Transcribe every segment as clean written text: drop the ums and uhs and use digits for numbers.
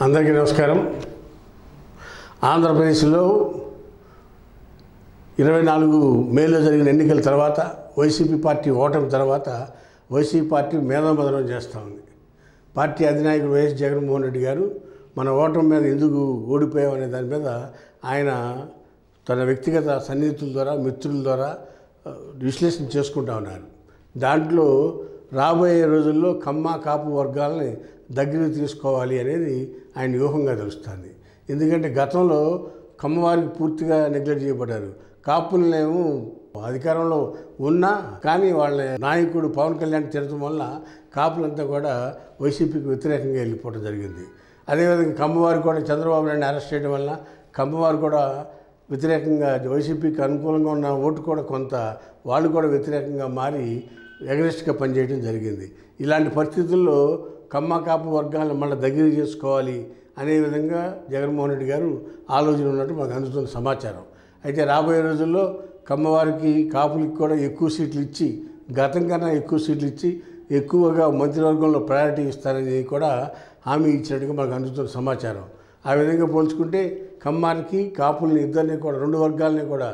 అందరికీ నమస్కారం. ఆంధ్రప్రదేశ్లో 24 మేలో జరిగిన ఎన్నికల తర్వాత వైసీపీ పార్టీ ఓటమి తర్వాత వైసీపీ పార్టీ మేధోమథనం చేస్తూ ఉంది. పార్టీ అధినాయకుడు వైఎస్ జగన్మోహన్ రెడ్డి గారు మన ఓటమి మీద ఎందుకు ఓడిపోయామనే దాని మీద ఆయన తన వ్యక్తిగత సన్నిహితుల ద్వారా మిత్రుల ద్వారా విశ్లేషణ చేసుకుంటూ ఉన్నారు. దాంట్లో రాబోయే రోజుల్లో కమ్మ కాపు వర్గాలని దగ్గరికి తీసుకోవాలి అనేది ఆయన వ్యూహంగా తెలుస్తుంది. ఎందుకంటే గతంలో కమ్మవారికి పూర్తిగా నెగ్లెక్ట్ చేయబడ్డారు. కాపులనేమో అధికారంలో ఉన్నా కానీ వాళ్ళ నాయకుడు పవన్ కళ్యాణ్ తిరగడం వల్ల కాపులంతా కూడా వైసీపీకి వ్యతిరేకంగా వెళ్ళిపోవడం జరిగింది. అదేవిధంగా కమ్మవారు కూడా చంద్రబాబు నాయుడు అరెస్ట్ చేయడం వల్ల కమ్మవారు కూడా వ్యతిరేకంగా వైసీపీకి అనుకూలంగా ఉన్న ఓటు కూడా కొంత వాళ్ళు కూడా వ్యతిరేకంగా మారి ఎగరెస్ట్గా పనిచేయడం జరిగింది. ఇలాంటి పరిస్థితుల్లో కమ్మ కాపు వర్గాలను మళ్ళీ దగ్గర చేసుకోవాలి అనే విధంగా జగన్మోహన్ రెడ్డి గారు ఆలోచన ఉన్నట్టు మనకు అందుతున్న సమాచారం. అయితే రాబోయే రోజుల్లో కమ్మవారికి కాపులకి కూడా ఎక్కువ సీట్లు ఇచ్చి గతం కన్నా ఎక్కువ సీట్లు ఇచ్చి ఎక్కువగా మంత్రివర్గంలో ప్రయారిటీ ఇస్తారని కూడా హామీ ఇచ్చినట్టుగా మనకు అందుతున్న సమాచారం. ఆ విధంగా పోల్చుకుంటే కమ్మారికి కాపుల్ని ఇద్దరిని కూడా 2 వర్గాలని కూడా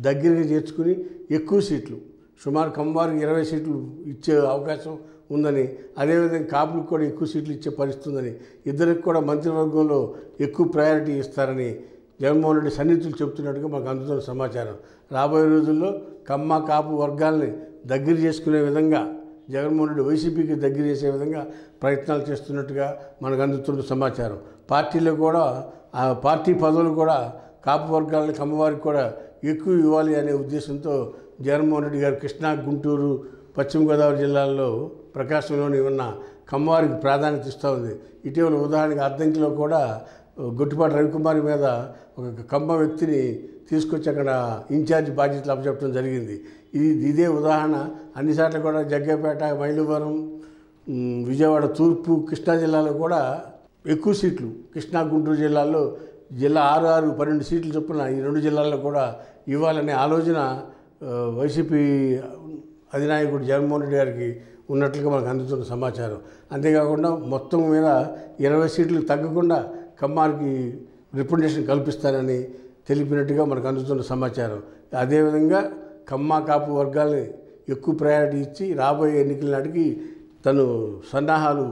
దగ్గరగా చేర్చుకుని ఎక్కువ సీట్లు సుమారు కమ్మవారికి 20 సీట్లు ఇచ్చే అవకాశం ఉందని, అదేవిధంగా కాపులకు కూడా ఎక్కువ సీట్లు ఇచ్చే పరిస్థితి ఉందని, ఇద్దరికి కూడా మంత్రివర్గంలో ఎక్కువ ప్రయారిటీ ఇస్తారని జగన్మోహన్ రెడ్డి సన్నిహితులు చెబుతున్నట్టుగా మాకు అందుతున్న సమాచారం. రాబోయే రోజుల్లో కమ్మ కాపు వర్గాల్ని దగ్గర చేసుకునే విధంగా జగన్మోహన్ రెడ్డి వైసీపీకి దగ్గర చేసే విధంగా ప్రయత్నాలు చేస్తున్నట్టుగా మనకు అందుతున్న సమాచారం. పార్టీలో కూడా ఆ పార్టీ పదవులు కూడా కాపు వర్గాలని కమ్మవారికి కూడా ఎక్కువ ఇవ్వాలి అనే ఉద్దేశంతో జగన్మోహన్ రెడ్డి గారు కృష్ణా, గుంటూరు, పశ్చిమ గోదావరి జిల్లాల్లో ప్రకాశంలోని ఉన్న కమ్మవారికి ప్రాధాన్యత ఇస్తూ ఉంది. ఇటీవల ఉదాహరణకి అద్దంకిలో కూడా గొట్టిపాటి రవికుమారి మీద ఒక కమ్మ వ్యక్తిని తీసుకొచ్చి అక్కడ ఇన్ఛార్జ్ బాధ్యతలు అప్పచెప్పడం జరిగింది. ఇదే ఉదాహరణ. అన్నిసార్లు కూడా జగ్గేపేట, మైలవరం, విజయవాడ తూర్పు, కృష్ణా జిల్లాలో కూడా ఎక్కువ సీట్లు కృష్ణా, గుంటూరు జిల్లాల్లో జిల్లా 6, 12 సీట్లు చొప్పున ఈ 2 జిల్లాల్లో కూడా ఇవ్వాలనే ఆలోచన వైసీపీ అధినాయకుడు జగన్మోహన్ రెడ్డి గారికి ఉన్నట్లుగా మనకు అందుతున్న సమాచారం. అంతేకాకుండా మొత్తం మీద 20 సీట్లు తగ్గకుండా కమ్మారికి రిప్రజెంటేషన్ కల్పిస్తారని తెలిపినట్టుగా మనకు అందుతున్న సమాచారం. అదేవిధంగా కమ్మ కాపు వర్గాల్ని ఎక్కువ ప్రయారిటీ ఇచ్చి రాబోయే ఎన్నికల నాటికి తను సన్నాహాలు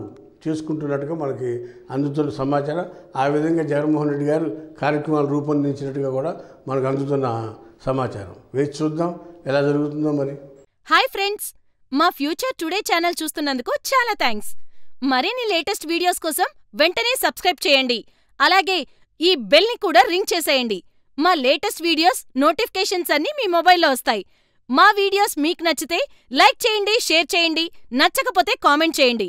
చేసుకుంటున్నట్టుగా మనకి అందుతున్న సమాచారం. ఆ విధంగా జగన్మోహన్ రెడ్డి గారు కార్యక్రమాలు రూపొందించినట్టుగా కూడా మనకు అందుతున్న సమాచారం. వేచి చూద్దాం ఎలా జరుగుతుందో మరి. హాయ్ ఫ్రెండ్స్, మా ఫ్యూచర్ టుడే ఛానల్ చూస్తున్నందుకు చాలా థ్యాంక్స్. మరిన్ని లేటెస్ట్ వీడియోస్ కోసం వెంటనే సబ్స్క్రైబ్ చేయండి. అలాగే ఈ బెల్ని కూడా రింగ్ చేసేయండి. మా లేటెస్ట్ వీడియోస్ నోటిఫికేషన్స్ అన్నీ మీ మొబైల్లో వస్తాయి. మా వీడియోస్ మీకు నచ్చితే లైక్ చేయండి, షేర్ చేయండి, నచ్చకపోతే కామెంట్ చేయండి.